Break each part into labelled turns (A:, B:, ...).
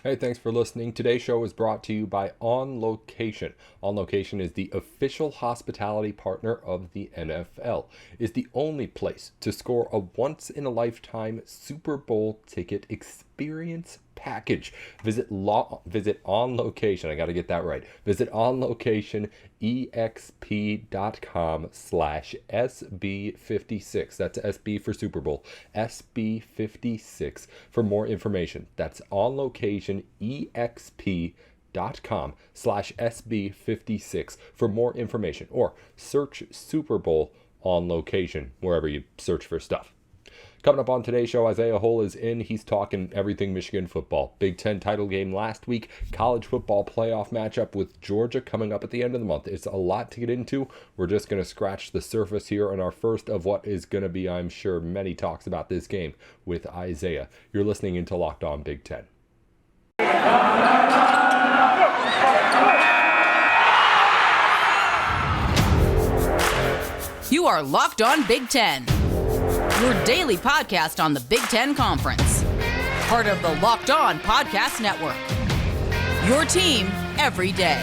A: Hey, thanks for listening. Today's show is brought to you by On Location. On Location is the official hospitality partner of the NFL. It's the only place to score a once-in-a-lifetime Super Bowl ticket experience package. Visit On Location. I got to get that right. Visit onlocationexp.com/SB56. That's SB for Super Bowl. SB56 for more information. That's onlocationexp.com/SB56 for more information, or search Super Bowl On Location wherever you search for stuff. Coming up on today's show, Isaiah Hull is in. He's talking everything Michigan football. Big Ten title game last week. College football playoff matchup with Georgia coming up at the end of the month. It's a lot to get into. We're just going to scratch the surface here on our first of what is going to be, I'm sure, many talks about this game with Isaiah. You're listening into Locked On Big Ten.
B: You are Locked On Big Ten, your daily podcast on the Big Ten Conference. Part of the Locked On Podcast Network. Your team every day.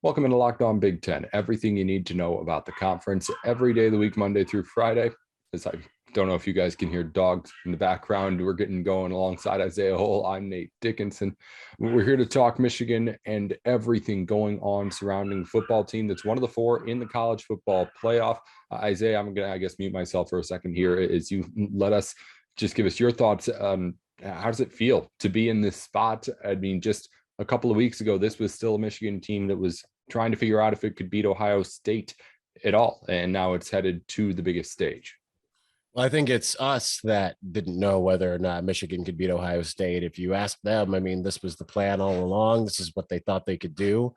A: Welcome into Locked On Big Ten. Everything you need to know about the conference every day of the week, Monday through Friday. As I don't know if you guys can hear dogs in the background. We're getting going alongside Isaiah Hull. I'm Nate Dickinson. We're here to talk Michigan and everything going on surrounding the football team that's one of the four in the college football playoff. Isaiah, I'm going to, mute myself for a second here as you let us just give us your thoughts. How does it feel to be in this spot? I mean, just a couple of weeks ago, this was still a Michigan team that was trying to figure out if it could beat Ohio State at all. And now it's headed to the biggest stage.
C: Well, I think it's us that didn't know whether or not Michigan could beat Ohio State. If you ask them, I mean, this was the plan all along. This is what they thought they could do.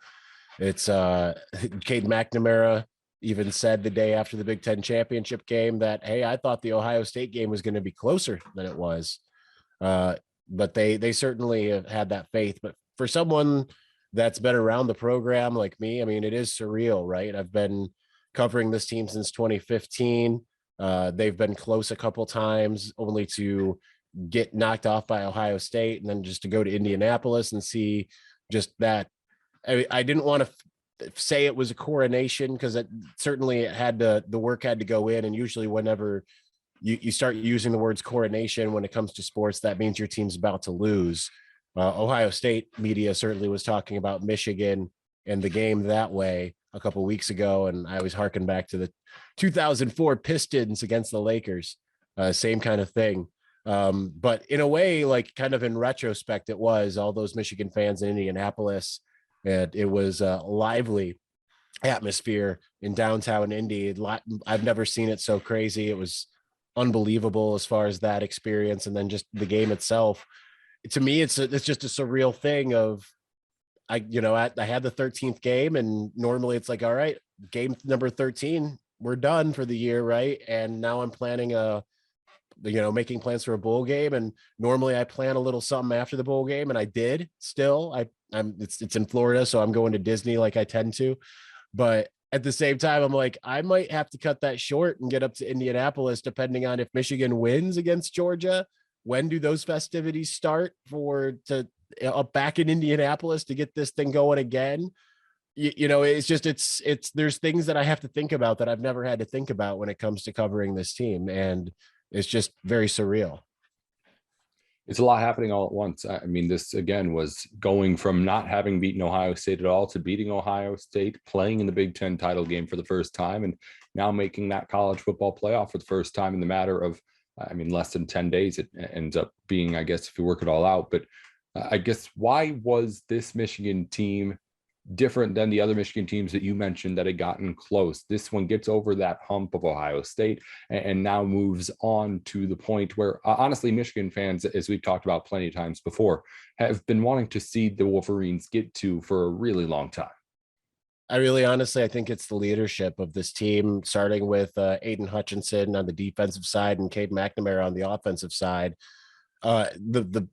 C: It's Cade McNamara even said the day after the Big Ten championship game that, hey, I thought the Ohio State game was going to be closer than it was. But they certainly have had that faith. But for someone that's been around the program like me, I mean, it is surreal, right? I've been covering this team since 2015. They've been close a couple times, only to get knocked off by Ohio State, and then just to go to Indianapolis and see just that. I didn't want to say it was a coronation, because it had the work had to go in, and usually whenever you start using the words coronation when it comes to sports, that means your team's about to lose. Ohio State media certainly was talking about Michigan and the game that way a couple of weeks ago, and I always harken back to the 2004 Pistons against the Lakers, same kind of thing. But in a way, like kind of in retrospect, it was all those Michigan fans in Indianapolis, and it was a lively atmosphere in downtown Indy. I've never seen it so crazy. It was unbelievable as far as that experience, and then just the game itself. To me, it's just a surreal thing of, I had the 13th game, and normally it's like, all right, game number 13, we're done for the year, right? And now I'm planning making plans for a bowl game, and normally I plan a little something after the bowl game, and I did. Still, it's in Florida, so I'm going to Disney like I tend to, but at the same time, I'm like, I might have to cut that short and get up to Indianapolis, depending on if Michigan wins against Georgia. When do those festivities start back in Indianapolis to get this thing going again? There's things that I have to think about that I've never had to think about when it comes to covering this team. And it's just very surreal.
A: It's a lot happening all at once. I mean, this again was going from not having beaten Ohio State at all to beating Ohio State, playing in the Big Ten title game for the first time, and now making that college football playoff for the first time in the matter of, less than 10 days. It ends up being, I guess, if you work it all out. But I guess, why was this Michigan team different than the other Michigan teams that you mentioned that had gotten close? This one gets over that hump of Ohio State and now moves on to the point where, honestly, Michigan fans, as we've talked about plenty of times before, have been wanting to see the Wolverines get to for a really long time.
C: I think it's the leadership of this team, starting with Aiden Hutchinson on the defensive side and Cade McNamara on the offensive side. The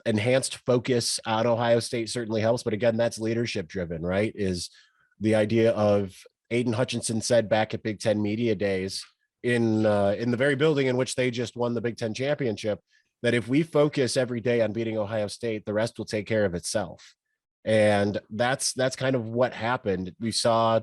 C: enhanced focus on Ohio State certainly helps, but again, that's leadership driven, right? Is the idea of Aiden Hutchinson said back at Big Ten Media Days in the very building in which they just won the Big Ten championship, that if we focus every day on beating Ohio State, the rest will take care of itself. And that's kind of what happened. We saw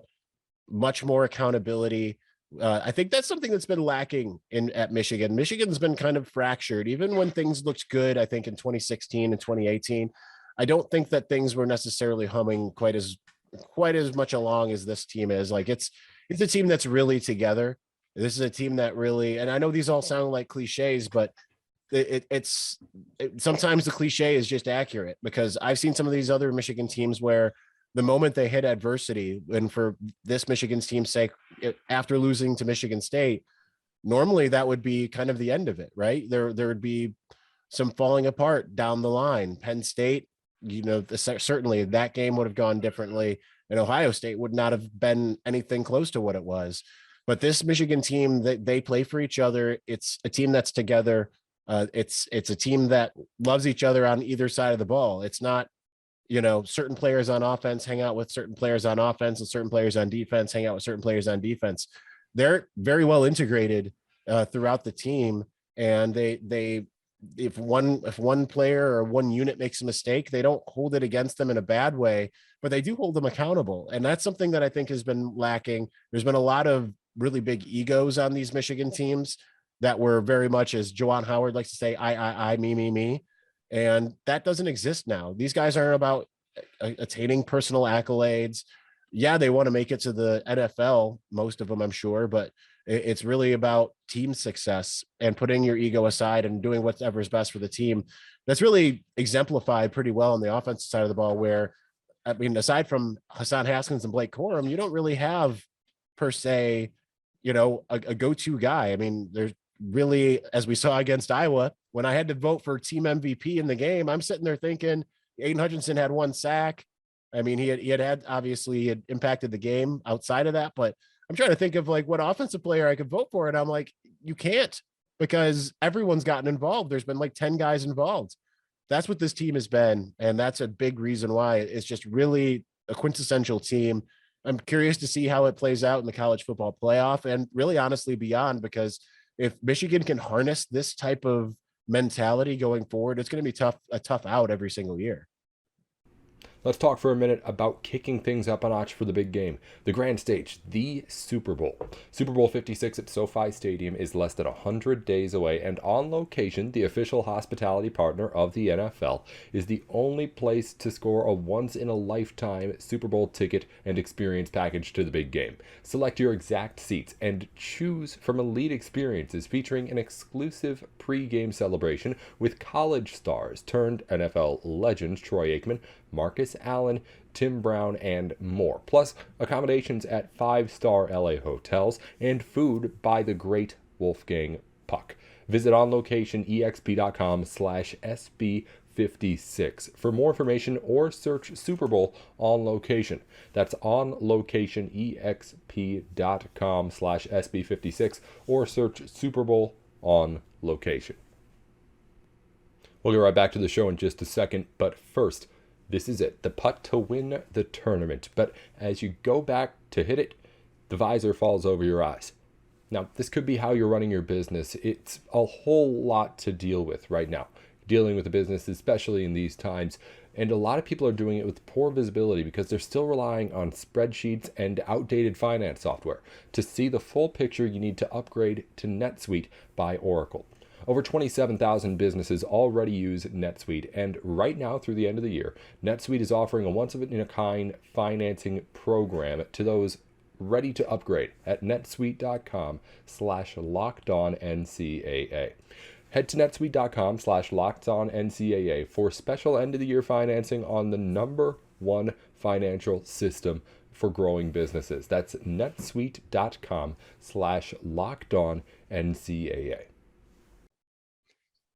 C: much more accountability. I think that's something that's been lacking at Michigan. Michigan's been kind of fractured, even when things looked good. I think in 2016 and 2018, I don't think that things were necessarily humming quite as much along as this team is. Like it's a team that's really together. This is a team that really, and I know these all sound like cliches, but it's sometimes the cliche is just accurate, because I've seen some of these other Michigan teams where the moment they hit adversity, and for this Michigan's team's sake, after losing to Michigan State, normally that would be kind of the end of it, right? There would be some falling apart down the line. Penn State, certainly that game would have gone differently, and Ohio State would not have been anything close to what it was. But this Michigan team, they play for each other. It's a team that's together. It's a team that loves each other on either side of the ball. It's not, certain players on offense hang out with certain players on offense, and certain players on defense hang out with certain players on defense. They're very well integrated throughout the team, and if one player or one unit makes a mistake, they don't hold it against them in a bad way, but they do hold them accountable. And that's something that I think has been lacking. There's been a lot of really big egos on these Michigan teams that were very much, as Juwan Howard likes to say, I, me. And that doesn't exist now. These guys aren't about attaining personal accolades. Yeah, they want to make it to the NFL, most of them, I'm sure, but it's really about team success and putting your ego aside and doing whatever is best for the team. That's really exemplified pretty well on the offensive side of the ball, where, I mean, aside from Hassan Haskins and Blake Corum, you don't really have per se, a go-to guy. I mean, there's really, as we saw against Iowa, when I had to vote for team MVP in the game, I'm sitting there thinking Aiden Hutchinson had 1 sack. I mean, he had obviously had impacted the game outside of that, but I'm trying to think of like what offensive player I could vote for. And I'm like, you can't, because everyone's gotten involved. There's been like 10 guys involved. That's what this team has been. And that's a big reason why it's just really a quintessential team. I'm curious to see how it plays out in the college football playoff, and really honestly beyond, because if Michigan can harness this type of mentality going forward, it's going to be a tough out every single year.
A: Let's talk for a minute about kicking things up a notch for the big game. The grand stage, the Super Bowl. Super Bowl 56 at SoFi Stadium is less than 100 days away, and On Location, the official hospitality partner of the NFL, is the only place to score a once-in-a-lifetime Super Bowl ticket and experience package to the big game. Select your exact seats and choose from elite experiences featuring an exclusive pre-game celebration with college stars turned NFL legends Troy Aikman, Marcus Allen, Tim Brown, and more. Plus, accommodations at 5-star LA hotels and food by the great Wolfgang Puck. Visit onlocationexp.com/SB56 for more information, or search Super Bowl On Location. That's onlocationexp.com/SB56, or search Super Bowl On Location. We'll get right back to the show in just a second, but first, this is it, the putt to win the tournament. But as you go back to hit it, the visor falls over your eyes. Now, this could be how you're running your business. It's a whole lot to deal with right now, dealing with a business, especially in these times. And a lot of people are doing it with poor visibility because they're still relying on spreadsheets and outdated finance software. To see the full picture, you need to upgrade to NetSuite by Oracle. Over 27,000 businesses already use NetSuite, and right now through the end of the year, NetSuite is offering a once-of-a-kind financing program to those ready to upgrade at netsuite.com/lockedonncaa. Head to netsuite.com/lockedonncaa for special end-of-the-year financing on the #1 financial system for growing businesses. That's netsuite.com/lockedonncaa.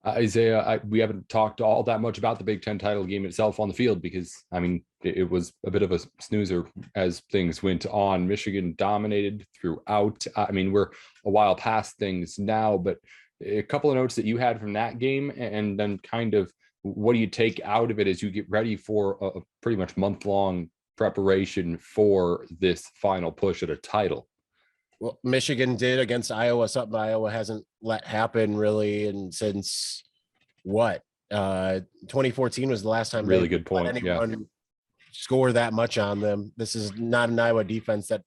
A: Isaiah, we haven't talked all that much about the Big Ten title game itself on the field because, I mean, it was a bit of a snoozer as things went on. Michigan dominated throughout. I mean, we're a while past things now, but a couple of notes that you had from that game, and then kind of what do you take out of it as you get ready for a pretty much month-long preparation for this final push at a title?
C: Well, Michigan did against Iowa, something Iowa hasn't let happen really, and since what 2014 was the last time they
A: Really good
C: let
A: point. Yeah.
C: anyone score that much on them. This is not an Iowa defense that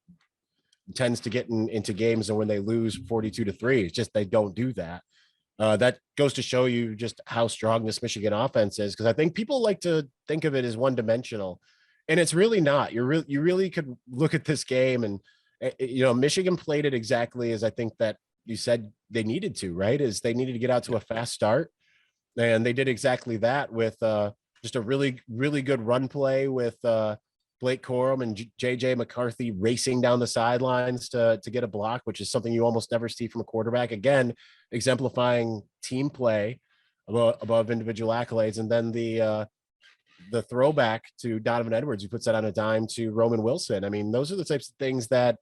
C: tends to get into games and when they lose 42-3, it's just they don't do that. That goes to show you just how strong this Michigan offense is, because I think people like to think of it as one dimensional, and it's really not. You really could look at this game and Michigan played it exactly as I think that you said they needed to, right? Is they needed to get out to a fast start, and they did exactly that with just a really, really good run play with Blake Corum and JJ McCarthy racing down the sidelines to get a block, which is something you almost never see from a quarterback. Again, exemplifying team play above individual accolades. And then the throwback to Donovan Edwards, who puts that on a dime to Roman Wilson. I mean, those are the types of things that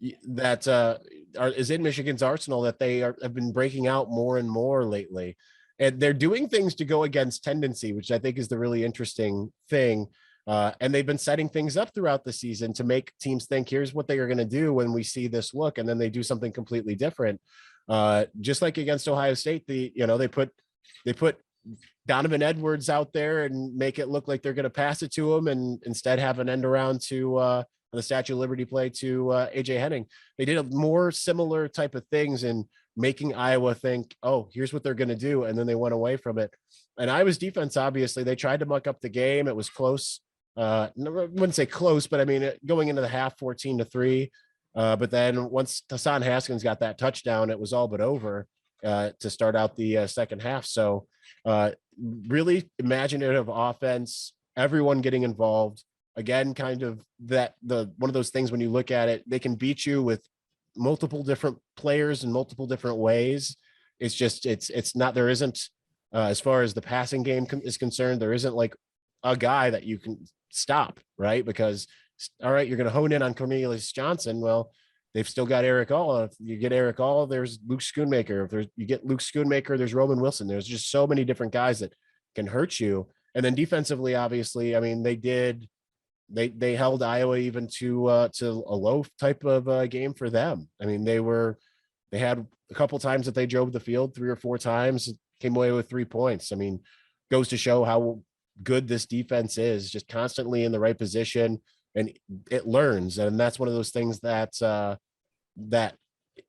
C: is in Michigan's arsenal that have been breaking out more and more lately. And they're doing things to go against tendency, which I think is the really interesting thing. And they've been setting things up throughout the season to make teams think, here's what they are going to do when we see this look. And then they do something completely different. Just like against Ohio State, they put Donovan Edwards out there and make it look like they're going to pass it to him, and instead have an end around to the Statue of Liberty play to AJ Henning. They did a more similar type of things in making Iowa think, oh, here's what they're going to do. And then they went away from it. And Iowa's defense, obviously, they tried to muck up the game. It was close. I wouldn't say close, but I mean, going into the half 14-3. But then once Hassan Haskins got that touchdown, it was all but over to start out the second half. So really imaginative offense, everyone getting involved. Again, kind of one of those things when you look at it, they can beat you with multiple different players in multiple different ways. It's just, it's not, there isn't, as far as the passing game is concerned, there isn't like a guy that you can stop, right? Because, all right, you're going to hone in on Cornelius Johnson. Well, they've still got Eric All. If you get Eric All, there's Luke Schoonmaker. If you get Luke Schoonmaker, there's Roman Wilson. There's just so many different guys that can hurt you. And then defensively, obviously, I mean, they held Iowa even to a low type of game for them. I mean, they had a couple times that they drove the field 3 or 4 times, came away with 3 points. I mean, goes to show how good this defense is, just constantly in the right position, and it learns. And that's one of those things that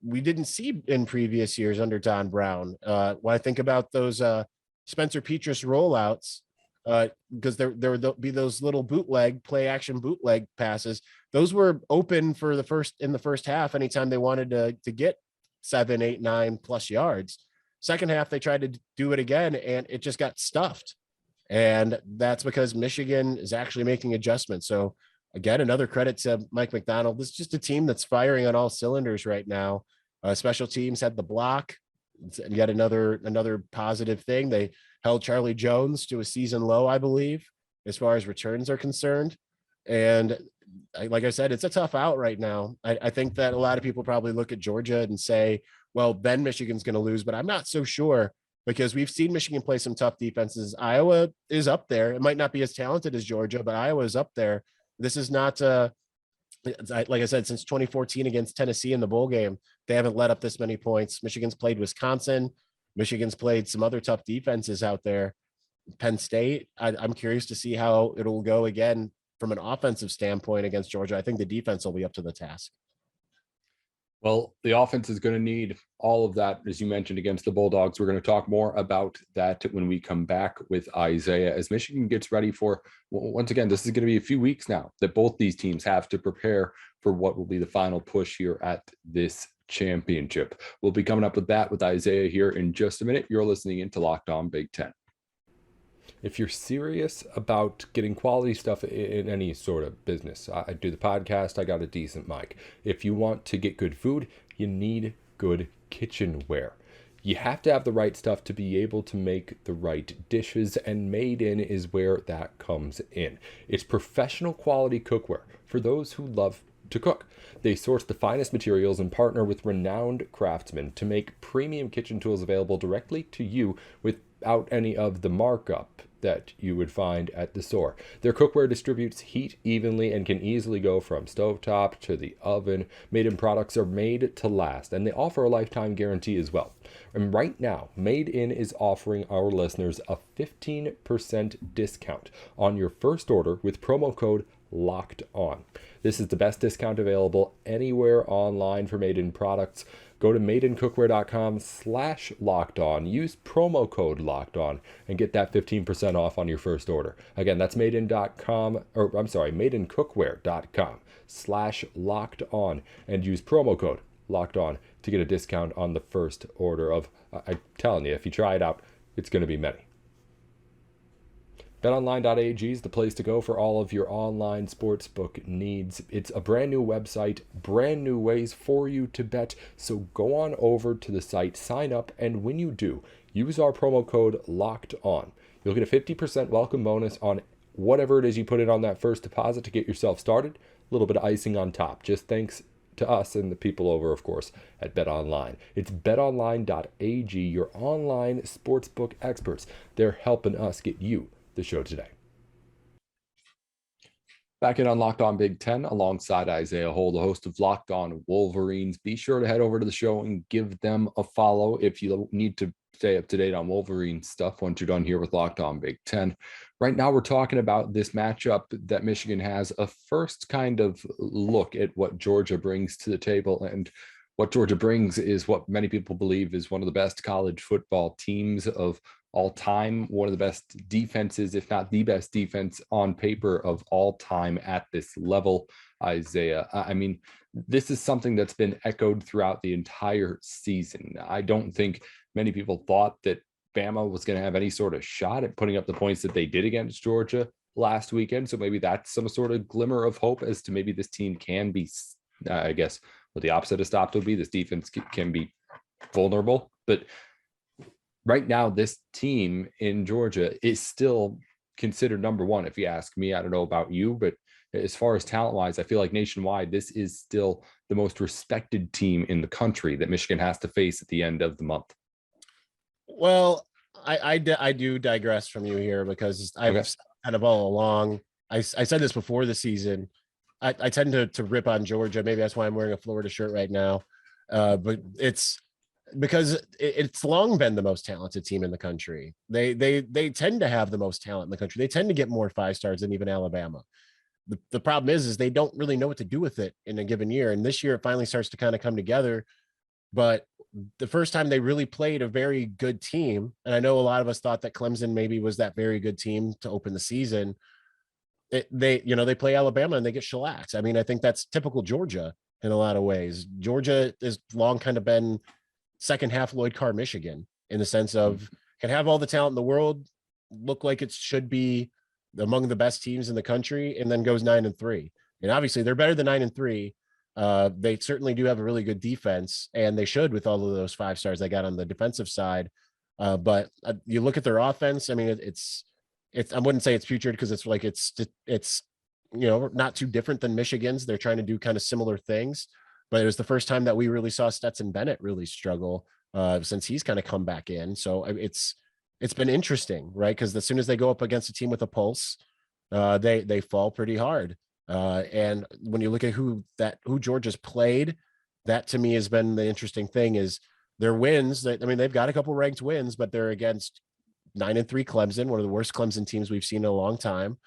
C: we didn't see in previous years under Don Brown. When I think about those Spencer Petras rollouts, because there would be those little play action bootleg passes. Those were open for in the first half. Anytime they wanted to get 7, 8, 9 plus yards. Second half, they tried to do it again, and it just got stuffed. And that's because Michigan is actually making adjustments. So again, another credit to Mike McDonald. This is just a team that's firing on all cylinders right now. Special teams had the block. It's yet another positive thing. They held Charlie Jones to a season low, I believe, as far as returns are concerned. And like I said, it's a tough out right now. I think that a lot of people probably look at Georgia and say, well, then Michigan's going to lose, but I'm not so sure, because we've seen Michigan play some tough defenses. Iowa is up there. It might not be as talented as Georgia, but Iowa is up there. This is not like I said, since 2014 against Tennessee in the bowl game, they haven't let up this many points. Michigan's played Wisconsin. Michigan's played some other tough defenses out there. Penn State, I'm curious to see how it'll go again from an offensive standpoint against Georgia. I think the defense will be up to the task.
A: Well, the offense is going to need all of that, as you mentioned, against the Bulldogs. We're going to talk more about that when we come back with Isaiah, as Michigan gets ready for, once again, this is going to be a few weeks now that both these teams have to prepare for what will be the final push here at this championship. We'll be coming up with that with Isaiah here in just a minute. You're listening into Locked On Big Ten. If you're serious about getting quality stuff in any sort of business, I do the podcast, I got a decent mic. If you want to get good food, you need good kitchenware. You have to have the right stuff to be able to make the right dishes, and Made In is where that comes in. It's professional quality cookware for those who love to cook. They source the finest materials and partner with renowned craftsmen to make premium kitchen tools available directly to you without any of the markup. that you would find at the store. Their cookware distributes heat evenly and can easily go from stovetop to the oven. Made In products are made to last, and they offer a lifetime guarantee as well. And right now, Made In is offering our listeners a 15% discount on your first order with promo code Locked On. This is the best discount available anywhere online for Made In products. Go to madeincookware.com/locked on. Use promo code locked on and get that 15% off on your first order. Again, that's madeincookware.com/locked on and use promo code locked on to get a discount on the first order of, I'm telling you, if you try it out, it's going to be many. BetOnline.ag is the place to go for all of your online sportsbook needs. It's a brand new website, brand new ways for you to bet. So go on over to the site, sign up, and when you do, use our promo code Locked On. You'll get a 50% welcome bonus on whatever it is you put in on that first deposit to get yourself started. A little bit of icing on top, just thanks to us and the people over, of course, at BetOnline. It's betonline.ag, your online sportsbook experts. They're helping us get you the show today. Back in on Locked On Big Ten alongside Isaiah Hole, the host of Locked On Wolverines. Be sure to head over to the show and give them a follow if you need to stay up to date on Wolverine stuff once you're done here with Locked On Big Ten. Right now, we're talking about this matchup that Michigan has, a first kind of look at what Georgia brings to the table. And what Georgia brings is what many people believe is one of the best college football teams of all time, one of the best defenses, if not the best defense on paper of all time at this level, Isaiah. I mean, this is something that's been echoed throughout the entire season. I don't think many people thought that Bama was going to have any sort of shot at putting up the points that they did against Georgia last weekend. So maybe that's some sort of glimmer of hope as to maybe this team can be, I guess, what the opposite of stopped would be. This defense can be vulnerable. But right now, this team in Georgia is still considered number one. If you ask me, I don't know about you, but as far as talent-wise, I feel like nationwide, this is still the most respected team in the country that Michigan has to face at the end of the month.
C: Well, I do digress from you here because I've kind of all along, I said this before the season, I tend to rip on Georgia. Maybe that's why I'm wearing a Florida shirt right now. But it's because it's long been the most talented team in the country. They tend to have the most talent in the country. They tend to get more 5-stars than even Alabama. The problem is they don't really know what to do with it in a given year. And this year it finally starts to kind of come together. But the first time they really played a very good team, and I know a lot of us thought that Clemson maybe was that very good team to open the season. They play Alabama and they get shellacked. I mean, I think that's typical Georgia in a lot of ways. Georgia has long kind of been second half Lloyd Carr, Michigan, in the sense of can have all the talent in the world, look like it should be among the best teams in the country, and then goes 9-3. And obviously they're better than 9-3. They certainly do have a really good defense, and they should with all of those 5-stars they got on the defensive side. But you look at their offense. I mean, it's I wouldn't say it's putrid because it's like it's not too different than Michigan's. They're trying to do kind of similar things, but it was the first time that we really saw Stetson Bennett really struggle since he's kind of come back in. So it's been interesting, right? Because as soon as they go up against a team with a pulse, they fall pretty hard. And when you look at who Georgia's played, that to me has been the interesting thing is their wins. They've got a couple ranked wins, but they're against 9-3 Clemson, one of the worst Clemson teams we've seen in a long time,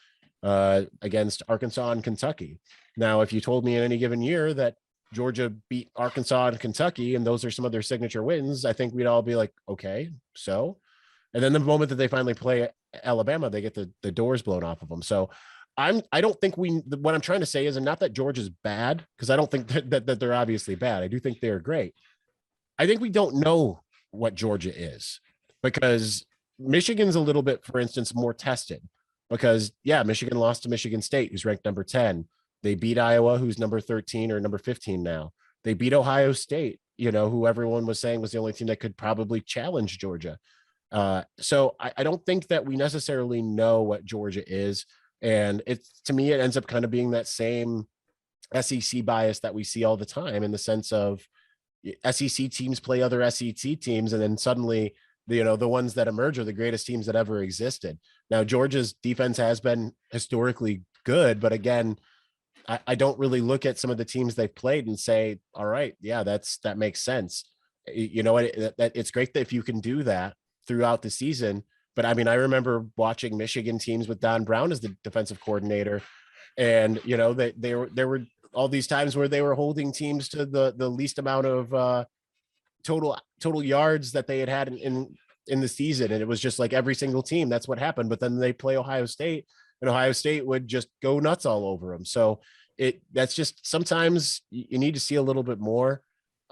C: against Arkansas and Kentucky. Now, if you told me in any given year that Georgia beat Arkansas and Kentucky, and those are some of their signature wins, I think we'd all be like, okay, so. And then the moment that they finally play Alabama, they get the doors blown off of them. So I don't think what I'm trying to say is, and not that Georgia's bad, because I don't think that they're obviously bad. I do think they're great. I think we don't know what Georgia is, because Michigan's a little bit, for instance, more tested because Michigan lost to Michigan State, who's ranked number 10. They beat Iowa, who's number 13 or number 15 now. They beat Ohio State, who everyone was saying was the only team that could probably challenge Georgia. So I don't think that we necessarily know what Georgia is. And to me, it ends up kind of being that same SEC bias that we see all the time, in the sense of SEC teams play other SEC teams, and then suddenly the ones that emerge are the greatest teams that ever existed. Now, Georgia's defense has been historically good, but again, I don't really look at some of the teams they've played and say, all right, yeah, that makes sense. It's great that if you can do that throughout the season. But I mean, I remember watching Michigan teams with Don Brown as the defensive coordinator, and there were all these times where they were holding teams to the least amount of total yards that they had in the season, and it was just like every single team, that's what happened. But then they play Ohio State, and Ohio State would just go nuts all over them. So that's just, sometimes you need to see a little bit more.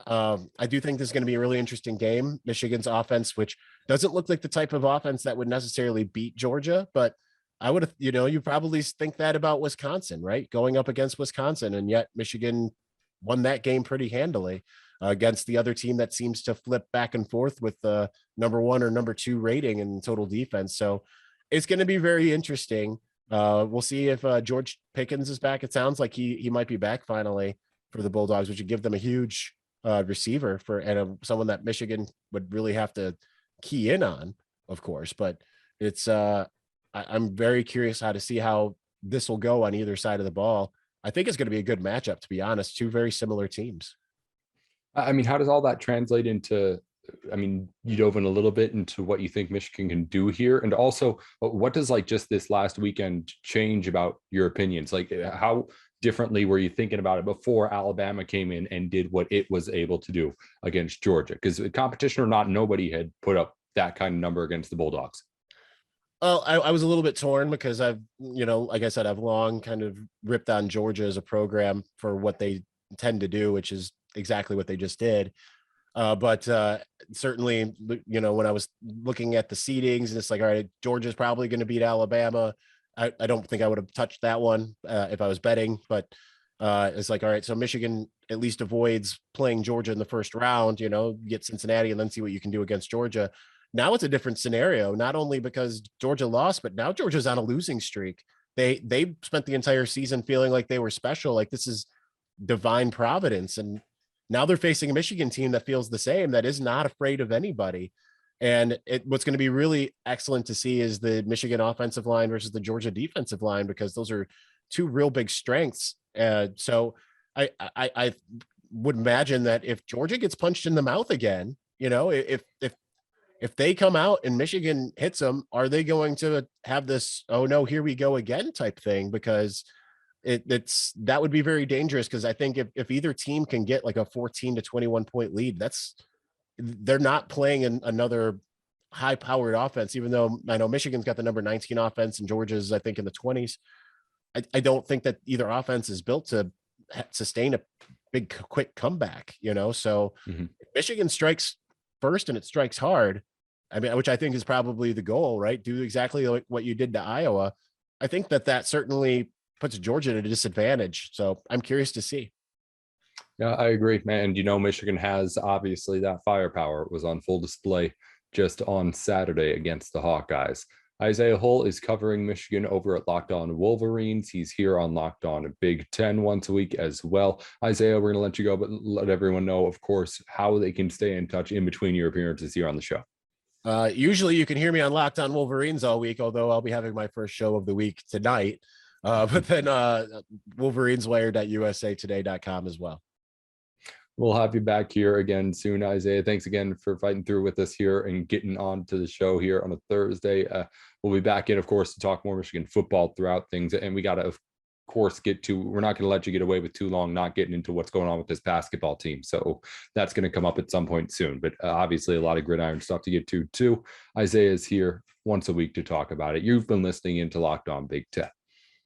C: I do think this is going to be a really interesting game. Michigan's offense, which doesn't look like the type of offense that would necessarily beat Georgia, but I would have, you probably think that about Wisconsin, right? Going up against Wisconsin, and yet Michigan won that game pretty handily against the other team that seems to flip back and forth with the number 1 or number 2 rating in total defense. So it's going to be very interesting. We'll see if George Pickens is back. It sounds like he might be back finally for the Bulldogs, which would give them a huge receiver someone that Michigan would really have to key in on, of course. But it's I'm very curious how to see how this will go on either side of the ball. I think it's going to be a good matchup, to be honest. Two very similar teams.
A: I mean, how does all that translate into, I mean, you dove in a little bit into what you think Michigan can do here. And also, what does like just this last weekend change about your opinions? Like, how differently were you thinking about it before Alabama came in and did what it was able to do against Georgia? Because competition or not, nobody had put up that kind of number against the Bulldogs.
C: Well, I was a little bit torn because I've, like I said, I've long kind of ripped on Georgia as a program for what they tend to do, which is exactly what they just did. But certainly, when I was looking at the seedings, and it's like, all right, Georgia's probably going to beat Alabama. I don't think I would have touched that one if I was betting, but it's like, all right, so Michigan at least avoids playing Georgia in the first round, get Cincinnati and then see what you can do against Georgia. Now it's a different scenario, not only because Georgia lost, but now Georgia's on a losing streak. They spent the entire season feeling like they were special, like this is divine providence. And now they're facing a Michigan team that feels the same, that is not afraid of anybody. And what's going to be really excellent to see is the Michigan offensive line versus the Georgia defensive line, because those are two real big strengths. So I would imagine that if Georgia gets punched in the mouth again, if they come out and Michigan hits them, are they going to have this, oh no, here we go again type thing? Because that would be very dangerous. Because I think if either team can get like a 14 to 21 point lead, they're not playing in another high powered offense, even though I know Michigan's got the number 19 offense and Georgia's, I think, in the 20s. I don't think that either offense is built to sustain a big, quick comeback, So if Michigan strikes first and it strikes hard, I mean, which I think is probably the goal, right? Do exactly like what you did to Iowa. I think that certainly puts Georgia at a disadvantage. So I'm curious to see.
A: Yeah, I agree, man. And Michigan has obviously that firepower. It was on full display just on Saturday against the Hawkeyes. Isaiah Hull is covering Michigan over at Locked On Wolverines. He's here on Locked On Big Ten once a week as well. Isaiah, we're going to let you go, but let everyone know, of course, how they can stay in touch in between your appearances here on the show.
C: Usually you can hear me on Locked On Wolverines all week, although I'll be having my first show of the week tonight. But then WolverinesWire.usatoday.com as well.
A: We'll have you back here again soon, Isaiah. Thanks again for fighting through with us here and getting on to the show here on a Thursday. We'll be back in, of course, to talk more Michigan football throughout things. And we got to, of course, we're not going to let you get away with too long not getting into what's going on with this basketball team. So that's going to come up at some point soon. But obviously a lot of gridiron stuff to get to too. Isaiah is here once a week to talk about it. You've been listening into Locked On Big Ten.